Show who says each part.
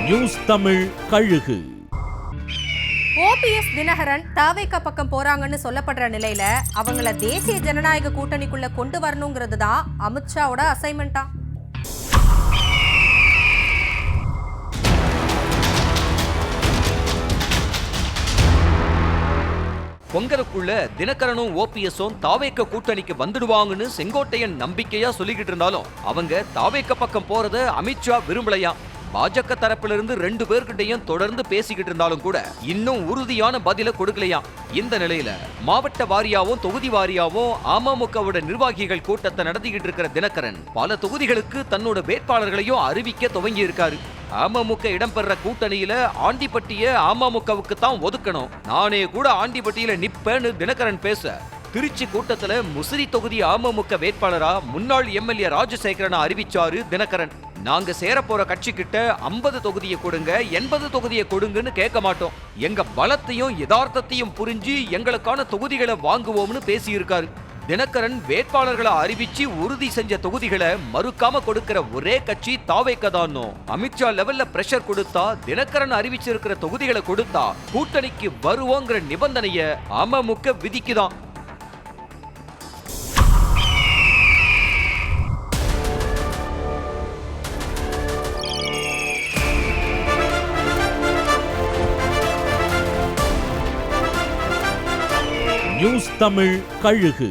Speaker 1: News Tamil கழுகு.
Speaker 2: OPS Dinakaran தாவேக பக்கம் போறாங்கன்னு சொல்லப்படுற நிலையில அவங்கள தேசிய ஜனநாயக கூட்டணிக்குள்ள கொண்டு வரணுங்கிறது தான் அமித்ஷாவோட அசைன்மெண்டா.
Speaker 3: பொங்கலுக்குள்ள தினகரனும் ஓபிஎஸும் தாவேக்க கூட்டணிக்கு வந்துடுவாங்கன்னு செங்கோட்டையன் நம்பிக்கையா சொல்லிக்கிட்டு இருந்தாலும் அவங்க தாவேக்க பக்கம் போறத அமித்ஷா விரும்பலையா. பாஜக தரப்பிலிருந்து 2 பேர்கிட்டையும் தொடர்ந்து பேசிக்கிட்டு இருந்தாலும் கூட இன்னும் உறுதியான பதில கொடுக்கலையா. இந்த நிலையில மாவட்ட வாரியாவும் தொகுதி வாரியாவும் அமமுகவோட நிர்வாகிகள் கூட்டத்தை நடத்திக்கிட்டு இருக்கிற தினகரன் பல தொகுதிகளுக்கு தன்னோட வேட்பாளர்களையும் அறிவிக்க துவங்கி இருக்காரு. அமமுக இடம்பெற கூட்டணியில ஆண்டிப்பட்டிய அமமுகவுக்கு தான் ஒதுக்கணும், நானே கூட ஆண்டிப்பட்டியில நிப்பேன்னு தினகரன் பேச, திருச்சி கூட்டத்துல முசிறி தொகுதி அமமுக வேட்பாளரா முன்னாள் எம்எல்ஏ ராஜசேகரனை அறிவிச்சாரு தினகரன். நாங்க சேர போற கட்சி கிட்ட 50 தொகுதியை கொடுங்க, 80 தொகுதியை கொடுங்கன்னு கேட்க மாட்டோம், எங்க பலத்தையும் யதார்த்தத்தையும் புரிஞ்சு எங்களுக்கான தொகுதிகளை வாங்குவோம்னு பேசியிருக்காரு. தினகரன் வேட்பாளர்களை அறிவிச்சு உறுதி செஞ்ச தொகுதிகளை மறுக்காம கொடுக்கிற ஒரே கட்சி தாவேக தான். அமித்ஷா லெவல்ல பிரஷர் கொடுத்தா, தினகரன் அறிவிச்சிருக்கிற தொகுதிகளை கொடுத்தா கூட்டணிக்கு வருவோங்கிற நிபந்தனைய அமமுக விதிக்குதான்.
Speaker 1: நியூஸ் தமிழ் கழுகு.